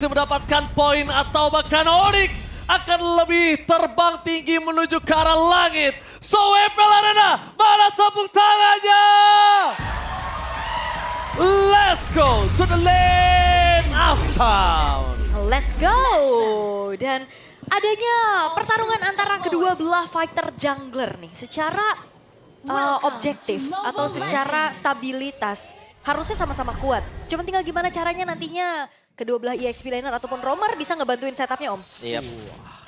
mendapatkan poin atau bahkan Onyx akan lebih terbang tinggi menuju ke arah langit. So WPL Arena, mana tepuk tangannya? Let's go to the lane of town. Let's go. Dan adanya pertarungan antara kedua belah fighter jungler nih. Secara objektif atau secara stabilitas harusnya sama-sama kuat. Cuma tinggal gimana caranya nantinya kedua belah EXP laner ataupun roamer bisa ngebantuin setupnya Om. Iya.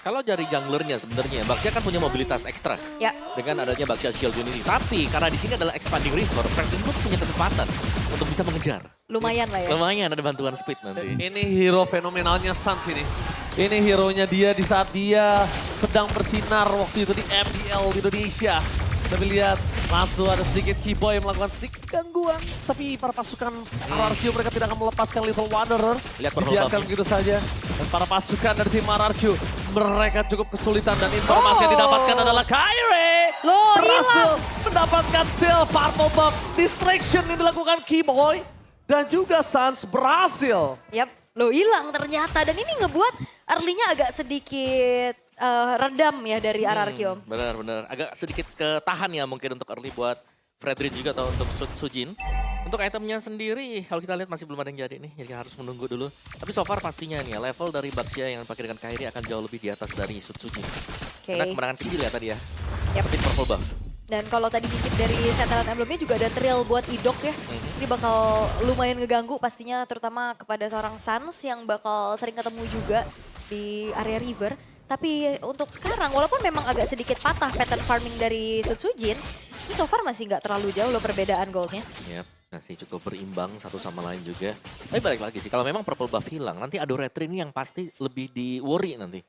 Kalau dari junglernya sebenarnya Baxia kan punya mobilitas ekstra Ya. dengan adanya Baxia Shield Unity. Tapi karena di sini adalah expanding river, Franklin pun punya kesempatan untuk bisa mengejar. Lumayan lah ya. Lumayan ada bantuan speed nanti. Ini hero fenomenalnya Suns ini. Ini hero-nya dia di saat dia sedang bersinar waktu itu di MDL di Indonesia. Tapi lihat, langsung ada sedikit Keyboy melakukan sedikit gangguan. Tapi para pasukan RRQ mereka tidak akan melepaskan Little Wanderer. Lihat Dibiarkan begitu saja. Dan para pasukan dari tim RRQ, mereka cukup kesulitan. Dan informasi yang didapatkan adalah Kyrie. Loh, berhasil hilang. mendapatkan steal purple buff. Distraction yang dilakukan Keyboy. Dan juga Suns berhasil. Yap, lo hilang ternyata. Dan ini ngebuat early-nya agak sedikit redam ya dari RRQ Om. Benar-benar. Agak sedikit ketahan ya mungkin untuk early buat Fredrin juga atau untuk Sujin. Untuk itemnya sendiri, kalau kita lihat masih belum ada yang jadi nih. Jadi harus menunggu dulu. Tapi so far pastinya nih ya, level dari Baxia yang pakai dengan Kyrie akan jauh lebih di atas dari Sujin. Oke. Karena kemenangan kecil ya tadi ya. Yap. Tapi purple buff. Dan kalau tadi dikit dari Settlement Emblemnya juga ada trail buat Idok ya. Ini bakal lumayan ngeganggu pastinya terutama kepada seorang Suns yang bakal sering ketemu juga di area river. Tapi untuk sekarang walaupun memang agak sedikit patah pattern farming dari Sujin, ini so far masih nggak terlalu jauh loh perbedaan goalnya. Yap, masih cukup berimbang satu sama lain juga. Tapi balik lagi sih, kalau memang purple buff hilang, nanti Ado Retri ini yang pasti lebih di worry nanti.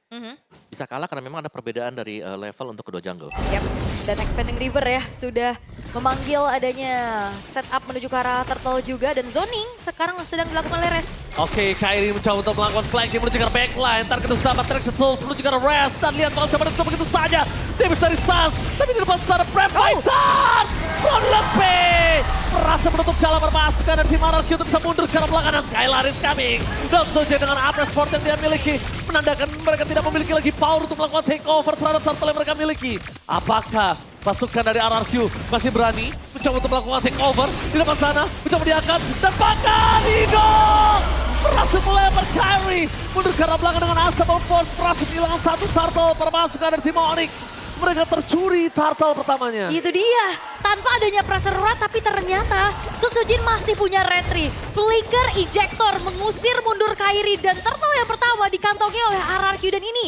Bisa kalah karena memang ada perbedaan dari level untuk kedua jungle. Yap. Dan Expanding River ya sudah memanggil adanya setup menuju ke arah Turtle juga dan zoning sekarang sedang dilakukan oleh Res. Oke, Kyrie mencoba untuk melakukan flanking menuju ke arah backline. Target untuk dapat Trax Tools menuju ke arah Rest. Dan lihat malah coba ditutup begitu saja. Damage dari Suns. Tapi di depan sana Prep Fighter. Ron lebih. Merasa menutup jalan permasukan dari tim RRQ untuk bisa mundur ke arah belakang. Dan Skylar is coming. Dan Soja dengan Apres Sport yang dia miliki. Menandakan mereka tidak memiliki lagi power untuk melakukan takeover terhadap turtle yang mereka miliki. Apakah pasukan dari RRQ masih berani mencoba untuk melakukan takeover di depan sana, mencoba diangkat dan bahkan Idol berhasil melempar Kyrie mundur ke arah belakang dengan Unstoppable Force, berhasil kehilangan satu turtle permasukan dari tim Onyx. Mereka tercuri turtle pertamanya. Itu dia, tanpa adanya pressure rat tapi ternyata Sujin masih punya retri. Flicker ejector mengusir mundur Kyrie dan turtle yang pertama dikantongi oleh RRQ dan ini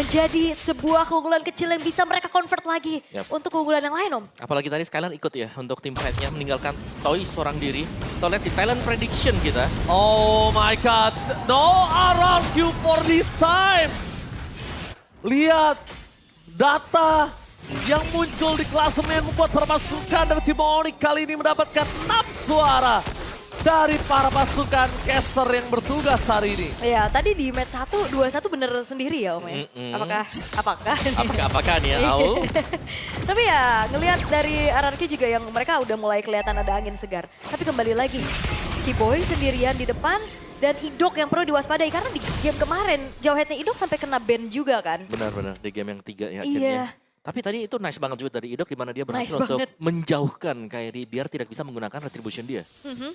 menjadi sebuah keunggulan kecil yang bisa mereka convert lagi untuk keunggulan yang lain Om. Apalagi tadi Skylar ikut ya untuk tim fight-nya meninggalkan Toy seorang diri. So let's see talent prediction kita. Oh my god, no RRQ for this time. Lihat data yang muncul di klasemen membuat permasukan dari tim Onyx kali ini mendapatkan 6 suara dari para pasukan caster yang bertugas hari ini. Ya tadi di match 1, 2-1 bener sendiri ya Om ya. Apakah? Apakah nih ya, Au? Tapi ya ngelihat dari RRQ juga yang mereka udah mulai kelihatan ada angin segar. Tapi kembali lagi, Keyboy sendirian di depan dan Idok yang perlu diwaspadai karena di game kemarin jauh headnya Idok sampai kena ban juga kan. Benar-benar di game yang 3 ya Iya. akhirnya. Tapi tadi itu nice banget juga dari Idok di mana dia berhasil Nice untuk banget. menjauhkan Kyrie biar tidak bisa menggunakan retribution dia.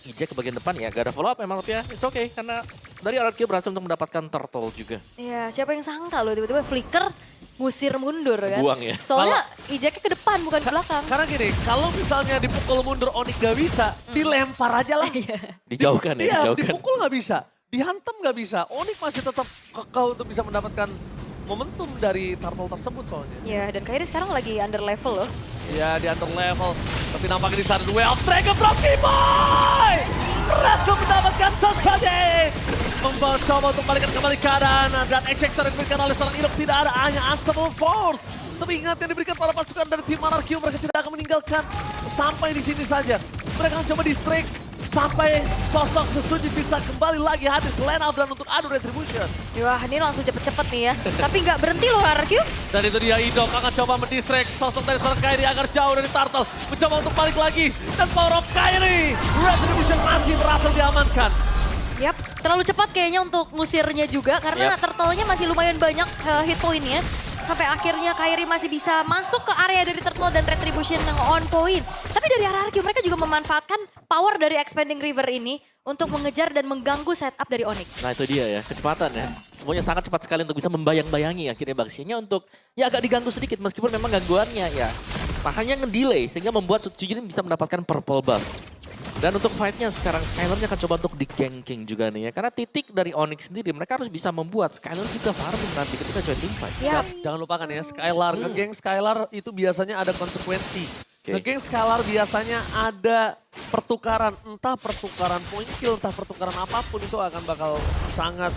Eject ke bagian depan ya gak ada follow up memang tapi ya it's okay karena dari RRQ berhasil untuk mendapatkan turtle juga. Iya, siapa yang sangka loh tiba-tiba flicker musir mundur kan. Buang ya. Soalnya ejeknya ke depan bukan ke belakang. Karena gini, kalau misalnya dipukul mundur Onyx gak bisa, dilempar aja lah. Dijauhkan ya, Iya, dijauhkan. dipukul gak bisa, dihantam gak bisa. Onyx masih tetap kekeh untuk bisa mendapatkan momentum dari turtle tersebut soalnya. Ya, dan Kyrie sekarang lagi under level loh. Ya, di under level. Tapi nampaknya di sana duel Dragon from Keyboy! Berhasil mendapatkan Sonsage! Mencoba untuk balikan kembali keadaan. Dan ejector yang diberikan oleh seorang Idok tidak ada, hanya Unstoppable Force. Tapi ingat yang diberikan para pasukan dari tim RRQ, mereka tidak akan meninggalkan sampai di sini saja. Mereka mencoba distract sampai sosok Sujin bisa kembali lagi hadir ke line up dan untuk adu retribution. Wah, ini langsung cepet-cepet nih ya. Tapi nggak berhenti loh RRQ. Dan itu dia Idok akan coba mendistract sosok dari seorang Kyrie agar jauh dari turtle. Mencoba untuk balik lagi. Dan power of Kyrie. Retribution masih berhasil diamankan. Yap, terlalu cepat kayaknya untuk ngusirnya juga karena Yap. Turtle-nya masih lumayan banyak hit point-nya. Sampai akhirnya Kairi masih bisa masuk ke area dari Turtle dan Retribution yang on point. Tapi dari RRQ mereka juga memanfaatkan power dari Expanding River ini untuk mengejar dan mengganggu setup dari Onyx. Nah itu dia ya, kecepatan ya. Semuanya sangat cepat sekali untuk bisa membayang-bayangi akhirnya Baxia-nya untuk ya agak diganggu sedikit meskipun memang gangguannya ya. Makanya nge-delay sehingga membuat Sutsujin bisa mendapatkan purple buff. Dan untuk fight-nya sekarang Skylar-nya akan coba untuk di-ganking juga nih ya. Karena titik dari Onyx sendiri mereka harus bisa membuat Skylar juga farming nanti ketika join team fight. Yap. Jangan lupakan ya, Skylar, ngegeng Skylar itu biasanya ada konsekuensi. Oke. Ngegeng Skylar biasanya ada pertukaran, entah pertukaran point kill, entah pertukaran apapun itu akan bakal sangat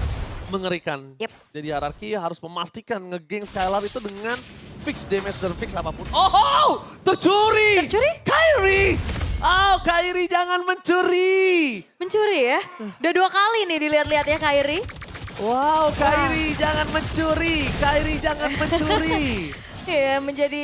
mengerikan. Yep. Jadi hierarki harus memastikan ngegeng Skylar itu dengan fix damage dan fix apapun. Oh, tercuri! Tercuri? Kairi! Oh, Kairi jangan mencuri! Mencuri ya. Udah 2 kali nih dilihat-lihat ya Kairi. Wow, Kairi jangan mencuri! Kairi jangan mencuri! Ya, menjadi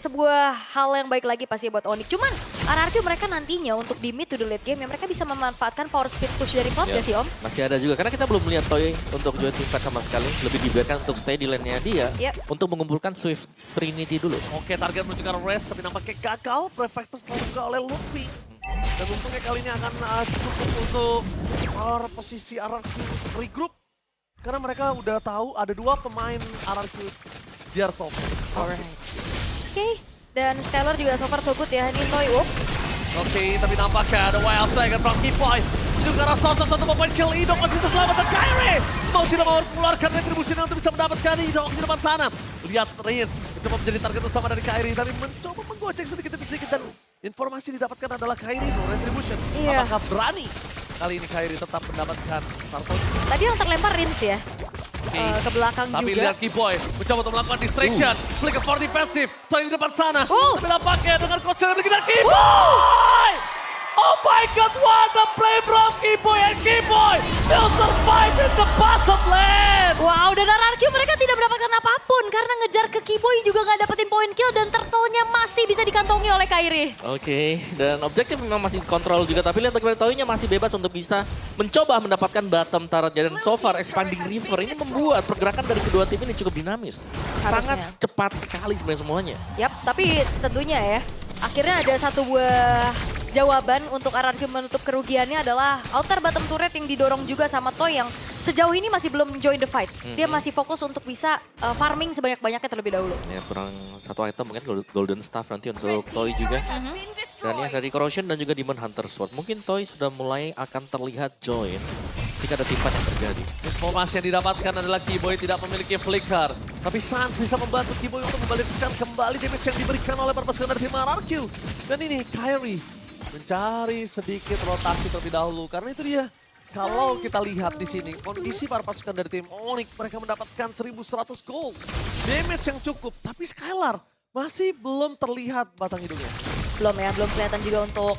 sebuah hal yang baik lagi pasti buat Onyx. Cuman RRQ mereka nantinya untuk di mid to the late game ya mereka bisa memanfaatkan power speed push dari Cloud Ya, gak sih Om? masih ada juga, karena kita belum melihat Toy untuk join team fight sama sekali. Lebih dibiarkan untuk stay di lane-nya dia Yep. untuk mengumpulkan Swift Trinity dulu. Oke, target menuju ke arah Rest, tapi nampaknya gagal. Prefectus terbuka oleh Luffy. Dan untungnya kali ini akan cukup untuk posisi RRQ regroup. Karena mereka udah tahu ada 2 pemain RRQ di top. Alright. Oke, dan Skylar juga so far so good ya. Ini Toy up. Oke, tapi nampaknya ada Wild Dragon from Kipoy. Menuju ke arah satu pemain kill. Idok masih bisa selamatkan Kairi. Mau tidak mau mengeluarkan retribusi untuk bisa mendapatkan Idok di depan sana. Lihat Reigns mencoba menjadi target utama dari Kairi. Tapi mencoba menggocek sedikit demi sedikit. Dan informasi didapatkan adalah Kairi no retribution. Iya. Apakah berani kali ini Kairi tetap mendapatkan turtle? Tadi yang terlempar Rins ya. Ke belakang Tapi juga. lihat Kiboy mencoba untuk melakukan distraction. Flicker for defensive. Toy di depan sana. Uh. Tapi nampaknya dengan coaster yang begitu Kiboy! Oh my god, what a play from Kiboy! And Kiboy still survive in the bottom lane! Wow, dan RRQ mereka tidak mendapatkan apapun karena ngejar ke Kiboy juga nggak dapetin point kill dan Turtle-nya masih bisa dikantongi oleh Kairi. Oke, dan objektif memang masih kontrol juga, tapi lihat bagaimana Toy-nya masih bebas untuk bisa mencoba mendapatkan bottom turret-nya. Dan so far Expanding River ini membuat pergerakan dari kedua tim ini cukup dinamis. Sangat Harusnya. cepat sekali sebenarnya semuanya. Yap, tapi tentunya ya, akhirnya ada satu buah jawaban untuk RRQ menutup kerugiannya adalah outer bottom turret yang didorong juga sama Toy yang sejauh ini masih belum join the fight. Dia masih fokus untuk bisa farming sebanyak-banyaknya terlebih dahulu. Ya kurang satu item mungkin Golden Staff nanti untuk Toy juga. Dan ya dari Corrosion dan juga Demon Hunter Sword. Mungkin Toy sudah mulai akan terlihat join jika ada tipat yang terjadi. Informasi yang didapatkan adalah Kiboy tidak memiliki flicker. Tapi Sans bisa membantu Kiboy untuk membalikkan kembali damage yang diberikan oleh pasukan dari tim RRQ. Dan ini Kairi mencari sedikit rotasi terlebih dahulu. Karena itu dia, kalau kita lihat di sini, kondisi para pasukan dari tim Onyx, mereka mendapatkan 1100 gold. Damage yang cukup, tapi Skylar masih belum terlihat batang hidungnya. Belum ya, belum kelihatan juga untuk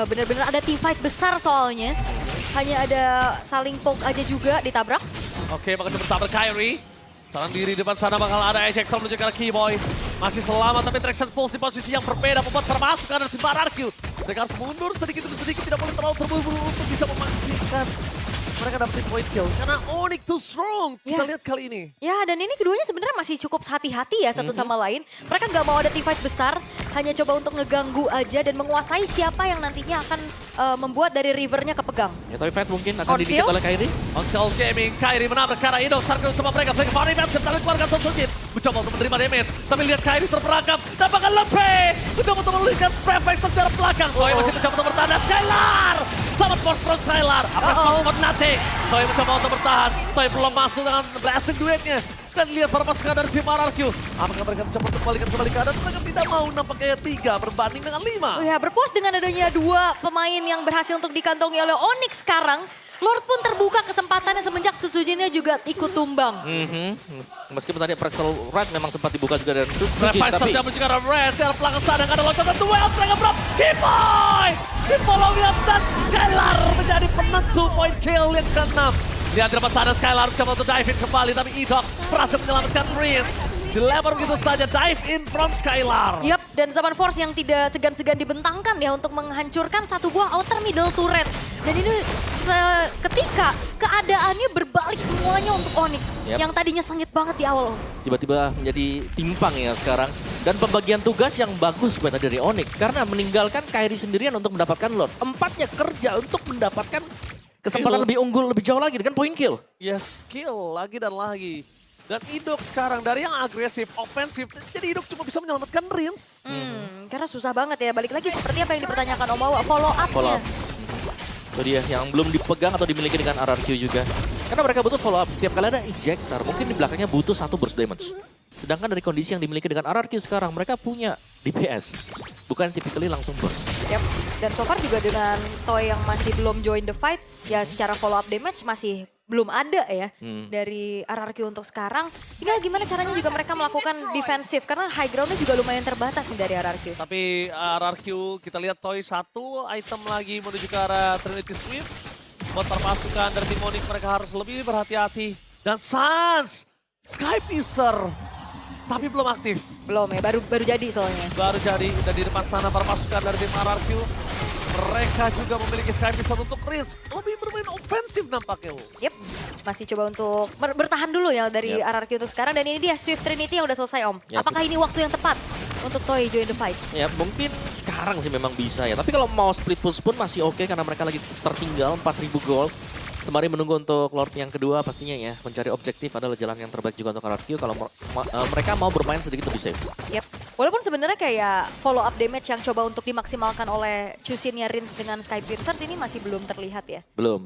benar-benar ada team fight besar soalnya. Hanya ada saling poke aja juga ditabrak. Oke, bakal bertabrak Kairi. Tangan diri depan sana bakal ada ejector menuju ke arah Kiboy. Masih selamat tapi Traction Pulse di posisi yang berbeda membuat permasukan dari tim RRQ. Mereka harus mundur sedikit demi sedikit, tidak boleh terlalu terburu-buru untuk bisa memastikan mereka dapetin point kill. Karena Onyx too strong, kita Ya. lihat kali ini. Ya, dan ini keduanya sebenarnya masih cukup hati-hati ya satu sama lain. Mereka nggak mau ada team fight besar, hanya coba untuk ngeganggu aja dan menguasai siapa yang nantinya akan membuat dari rivernya kepegang. Ya Toy Fight mungkin akan Onfield? diinisiat oleh Kairi. Onshell Gaming, Kairi menabrak ke arah Idol, target utama mereka, Flicker Body Match, dan keluarga Sonsujin. Mencoba untuk menerima damage, tapi lihat Kairi terperangkap, dapatkan lebih. Mencoba untuk melulihkan Prefect secara belakang. Toy masih mencoba untuk bertahan, dan Skylar! Selamat force from Skylar, apa spot nothing. Toy mencoba untuk bertahan, Toy belum masuk dengan blessing duetnya. Dan lihat para pasukan dari tim RRQ. Apakah mereka mencoba untuk kembalikan kembali ke atas? Mereka tidak mau, nampaknya 3 berbanding dengan 5. Oh ya, berpuas dengan adanya 2 pemain yang berhasil untuk dikantongi oleh Onyx sekarang. Lord pun terbuka kesempatannya semenjak Sutsujinnya juga ikut tumbang. Meskipun tadi Pretzel Ride memang sempat dibuka juga dari Sutsujin, Revive tapi sudah menuju ke arah Red, dari belakang sana ada loncaran duel, mereka berap, Kiboy! Di-follow up dan Skylar menjadi penentu point kill yang ke-6. Lihat di depan sana Skylar coba untuk dive in kembali, tapi Idok berhasil menyelamatkan Prince. dilempar begitu saja, dive in from Skylar. Yap, dan Zaman Force yang tidak segan-segan dibentangkan ya untuk menghancurkan satu buah outer middle turret. Dan ini seketika keadaannya berbalik semuanya untuk Onyx. Yap. Yang tadinya sengit banget di awal. Tiba-tiba menjadi timpang ya sekarang. Dan pembagian tugas yang bagus buat dari Onyx. Karena meninggalkan Kairi sendirian untuk mendapatkan Lord. Empatnya kerja untuk mendapatkan kesempatan lebih unggul, lebih jauh lagi dengan point kill. Yes, kill lagi dan lagi. Dan Idok sekarang dari yang agresif, ofensif, jadi Idok cuma bisa menyelamatkan Rins. Karena susah banget ya, balik lagi seperti apa yang dipertanyakan Om Wawa, follow Follow up-nya. up. Itu dia yang belum dipegang atau dimiliki dengan RRQ juga. Karena mereka butuh follow up. Setiap kali ada ejector, mungkin di belakangnya butuh satu burst damage. Sedangkan dari kondisi yang dimiliki dengan RRQ sekarang, mereka punya DPS. Bukan typically langsung burst. Yep. Dan so far juga dengan Toy yang masih belum join the fight, ya secara follow up damage masih belum ada ya dari RRQ untuk sekarang. Tinggal gimana caranya juga mereka melakukan defensif, karena high groundnya juga lumayan terbatas nih dari RRQ. Tapi RRQ kita lihat Toy satu item lagi menuju ke arah Trinity Swift. Buat perpasukan dari tim Onyx mereka harus lebih berhati-hati. Dan Sans, Sky Piercer, tapi belum aktif. Belum ya, baru jadi soalnya. Baru jadi dan di depan sana para pasukan dari tim RRQ. Mereka juga memiliki Sky Piercer untuk Rins. Lebih bermain ofensif nampaknya. Yep, masih coba untuk bertahan dulu ya dari Yep. RRQ untuk sekarang. Dan ini dia Swift Trinity yang udah selesai Om. Yep. Apakah ini waktu yang tepat untuk Toy join the fight? Ya mungkin sekarang sih memang bisa ya. Tapi kalau mau split push pun masih oke karena mereka lagi tertinggal 4.000 gold. Sembari menunggu untuk Lord yang kedua pastinya ya. Mencari objektif adalah jalan yang terbaik juga untuk RRQ kalau mereka mau bermain sedikit lebih safe. Yep. Walaupun sebenarnya kayak follow up damage yang coba untuk dimaksimalkan oleh Chusin-nya Rins dengan Sky Piercers ini masih belum terlihat ya. Belum.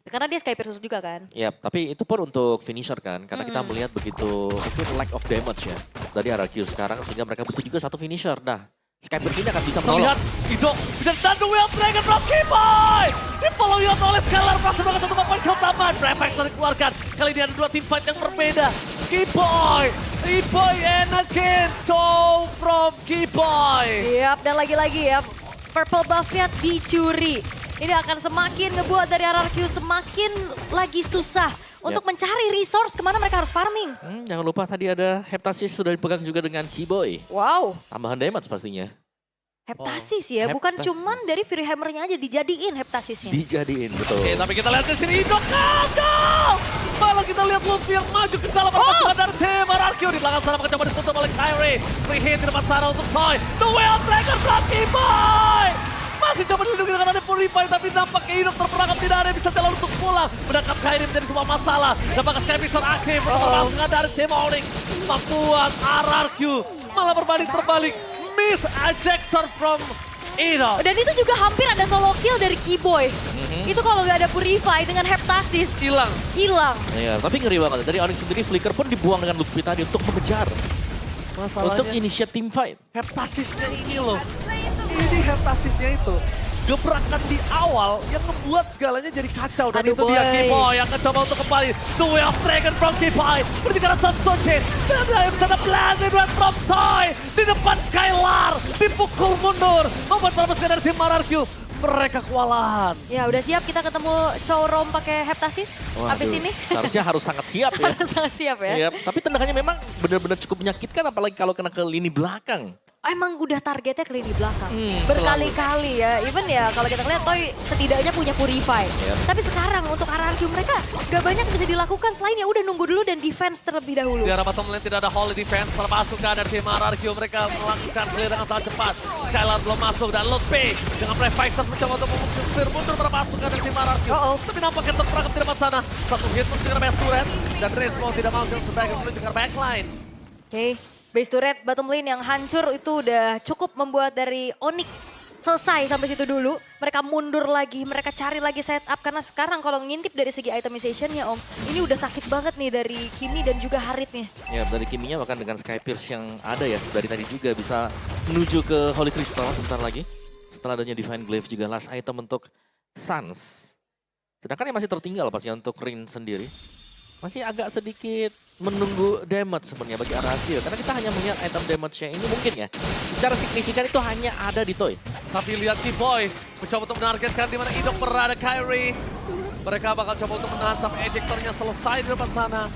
Karena dia Sky Piercers juga kan. Ya, tapi itu pun untuk finisher kan. Karena kita melihat begitu mungkin lack of damage ya. Dari RRQ sekarang sehingga mereka butuh juga satu finisher. Nah, Sky Piercer ini akan bisa Terlihat menolong. Idok bisa dan the Wild Dragon from Kiboy. Di-follow out oleh Skylar berhasil melakukan satu poin kill tambahan. Refactor dikeluarkan. Kali ini ada dua team fight yang berbeda. Kiboy and again. Chow from Kiboy. Yap, dan lagi-lagi ya purple buff-nya dicuri. Ini akan semakin ngebuat dari RRQ semakin lagi susah untuk mencari resource kemana mereka harus farming. Jangan lupa tadi ada Heptasis sudah dipegang juga dengan Keyboy. Wow, Tambahan damage pastinya. heptasis ya, bukan Heptasis. cuman dari Fury Hammer-nya aja dijadiin heptasisnya. Dijadiin, betul. Oke, tapi kita lihat di sini Idok gagal. Malah kita lihat Luffy yang maju ke dalam pasukan dari tim RRQ. Di belakang sana mencoba ditutup oleh Kyrie. Free hit di depan sana untuk Toy. The Wild Dragon from Kiboy. Masih coba dilindungi dengan ada Purify, tapi nampaknya Idok terperangkap tidak ada yang bisa jalan untuk pulang. Menangkap Kyrie menjadi sebuah masalah. Nampaknya Sky Piercer aktif untuk pasukan dari tim Onyx. Membuat RRQ malah berbalik terbalik. Miss ejector from Idok. Dan itu juga hampir ada solo kill dari Keyboy. Itu kalau nggak ada Purify dengan heptasis, Hilang. hilang. Iya, tapi ngeri banget. Dari Onyx sendiri, Flicker pun dibuang dengan Luffy tadi untuk mengejar. Masalahnya Untuk initiate team fight. heptasisnya ini loh. Ini heptasisnya itu. Gebrakan di awal yang membuat segalanya jadi kacau. Dan Aduh, itu dia boy. Kiboy yang akan coba untuk kembali. The Way of Dragon from Kiboy. Berjika Sun Sojin. Dan ada yang sana Blazing Red from Toy. Di depan Skylar. Dipukul mundur. Membuat para pasukan dari tim RRQ. Mereka kewalahan. Ya udah siap kita ketemu Chowrom pakai heptasis habis Waduh, ini. seharusnya harus sangat siap ya. Harus sangat siap ya. Iya, tapi tendangannya memang benar-benar cukup menyakitkan apalagi kalau kena ke lini belakang. Emang udah targetnya ke lini belakang. Berkali-kali ya. Even ya kalau kita lihat Toy setidaknya punya Purify. Yep. Tapi sekarang untuk RRQ mereka gak banyak yang bisa dilakukan selain ya udah nunggu dulu dan defense terlebih dahulu. Di arah bottom lane tidak ada holy defense. Para pasukan dari tim RRQ mereka melakukan clear dengan sangat cepat. Skylar belum masuk dan Lutfi dengan Brave Fighters mencoba untuk mengusir mundur para pasukan dari tim RRQ. Tapi nampaknya terperangkap di depan sana. Satu hit untuk dengan best turret. Dan Rins mau tidak mau sebagai menuju ke backline. Oke, base turret bottom lane yang hancur itu udah cukup membuat dari Onyx selesai sampai situ dulu. Mereka mundur lagi, mereka cari lagi setup. Karena sekarang kalau ngintip dari segi itemization ya Om, ini udah sakit banget nih dari Kimi dan juga Haritnya. Ya, dari Kiminya bahkan dengan Sky Pierce yang ada ya dari tadi juga bisa menuju ke Holy Crystal sebentar lagi. Setelah adanya Divine Glaive juga last item untuk Sans. Sedangkan yang masih tertinggal pastinya untuk Rin sendiri. Masih agak sedikit menunggu damage sebenarnya bagi RRQ. Karena kita hanya melihat item damage-nya ini mungkin ya. Secara signifikan itu hanya ada di Toy. Tapi lihat Kiboy mencoba untuk menargetkan di mana Idok berada Kyrie. Mereka bakal coba untuk menahan sampai ejektornya selesai di depan sana.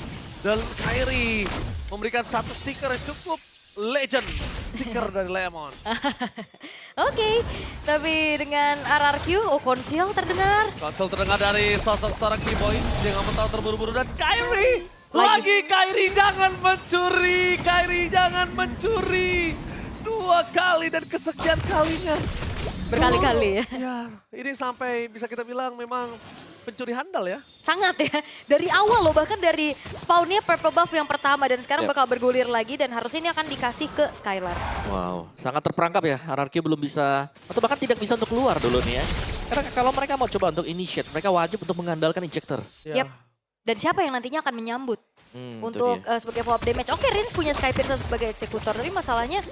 Dan Kyrie memberikan satu stiker yang cukup legend. Stiker dari Lemon. Oke, tapi dengan RRQ, konsil terdengar. Konsol terdengar dari sosok seorang Keyboy. Dia nggak mau tahu terburu-buru dan Kyrie. Lagi Kyrie jangan mencuri. Kyrie jangan mencuri. 2 kali dan kesekian kalinya. Berkali-kali ya. Ya, ini sampai bisa kita bilang memang pencuri handal ya. Sangat ya. Dari awal loh, bahkan dari spawnnya purple buff yang pertama dan sekarang Yep. bakal bergulir lagi dan harusnya ini akan dikasih ke Skylar. Wow, sangat terperangkap ya. RRQ belum bisa, atau bahkan tidak bisa untuk keluar dulu nih ya. Karena kalau mereka mau coba untuk initiate, mereka wajib untuk mengandalkan injector. Ya. Yep. Dan siapa yang nantinya akan menyambut Itu untuk dia. sebagai follow up damage. Oke, Rins punya Sky Piercer sebagai eksekutor, tapi masalahnya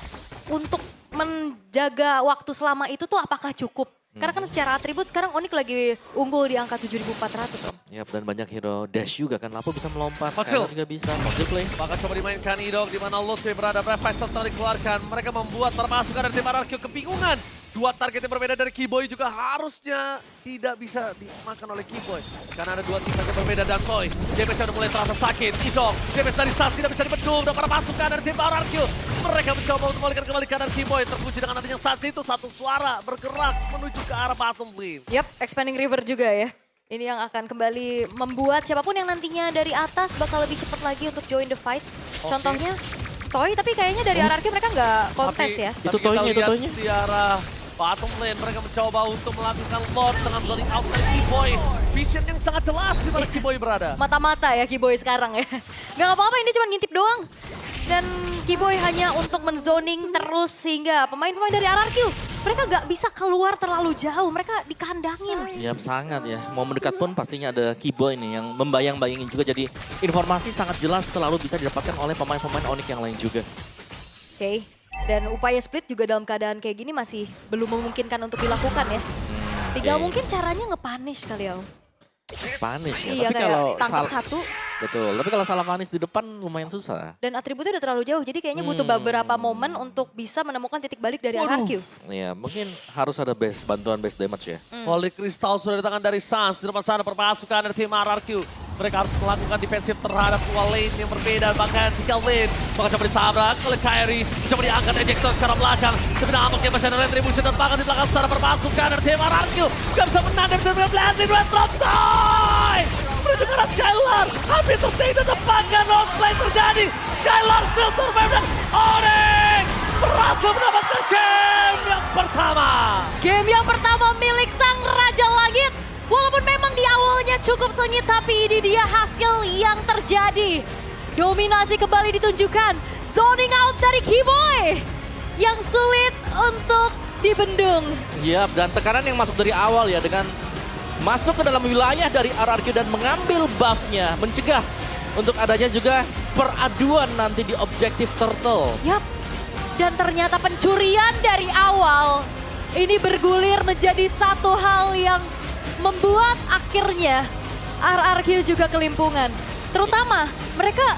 untuk menjaga waktu selama itu tuh apakah cukup? Karena kan secara atribut sekarang Onyx lagi unggul di angka 7.400. Om. Yap, dan banyak hero dash juga kan. Lapo bisa melompat, Fossil. Skylar juga bisa. Fossil play. Bahkan coba dimainkan Idok di mana Lutfi berada. Breath Fighter telah dikeluarkan. Mereka membuat termasuk dari tim RRQ kebingungan. 2 target yang berbeda dari Keyboy juga harusnya tidak bisa dimakan oleh Keyboy. Karena ada 2 tim yang berbeda dan Toy. Damage sudah mulai terasa sakit. Idok, damage dari Sans tidak bisa dibendung. Dan para pasukan dari tim RRQ. Mereka mencoba untuk memulihkan kembali kanan Keyboy. Terpuji dengan adanya Sans itu satu suara bergerak menuju ke arah bottom lane. Yap, Expanding River juga ya. Ini yang akan kembali membuat siapapun yang nantinya dari atas bakal lebih cepat lagi untuk join the fight. Contohnya Toy, tapi kayaknya dari RRQ mereka nggak kontes ya. Itu kita Toy-nya, itu lihat Toy-nya. di arah bottom lane mereka mencoba untuk melakukan load dengan zoning out dari Keyboy. Vision yang sangat jelas di mana Keyboy berada. Mata-mata ya Keyboy sekarang ya. Gak apa-apa, ini cuma ngintip doang. Dan Keyboy hanya untuk menzoning terus sehingga pemain-pemain dari RRQ mereka gak bisa keluar terlalu jauh, mereka dikandangin. Yap, sangat ya. Mau mendekat pun pastinya ada Keyboy nih yang membayang-bayangin juga. Jadi informasi sangat jelas selalu bisa didapatkan oleh pemain-pemain Onyx yang lain juga. Oke. Dan upaya split juga dalam keadaan kayak gini masih belum memungkinkan untuk dilakukan ya. Tinggal oke. mungkin caranya nge-punish kali ya. Punish ya. Iya, Tapi kayak kalau tangkap salah, satu betul. Tapi kalau salah punish di depan lumayan susah. dan atributnya udah terlalu jauh. Jadi kayaknya butuh beberapa momen untuk bisa menemukan titik balik dari RRQ. Iya, mungkin harus ada bantuan base damage ya. Holy Crystal sudah di tangan dari Sans. Di depan sana perpasukan dari tim RRQ. Mereka harus melakukan defensif terhadap 2 lane yang berbeda. Bahkan 3 lane. Bahkan coba ditabrak oleh Kyrie. Coba diangkat ejector secara belakang. Tapi nampaknya masih ada retribution dan bahkan di belakang sana perpasukan dari tim RRQ. Gak bisa menang, gak bisa blessing. Red drop Toy! Menuju ke arah Skylar. Hampir tertinggi depankan outplay terjadi. Skylar still survive dan Onyx berhasil mendapatkan game yang pertama. Game yang pertama milik Sang Raja Langit. Walaupun memang di awalnya cukup sengit, tapi ini dia hasil yang terjadi. Dominasi kembali ditunjukkan. Zoning out dari Keyboy. Yang sulit untuk dibendung. Iya, dan tekanan yang masuk dari awal ya dengan masuk ke dalam wilayah dari RRQ dan mengambil buff-nya, mencegah untuk adanya juga peraduan nanti di objektif Turtle. Yap. Dan ternyata pencurian dari awal ini bergulir menjadi satu hal yang membuat akhirnya RRQ juga kelimpungan. Terutama mereka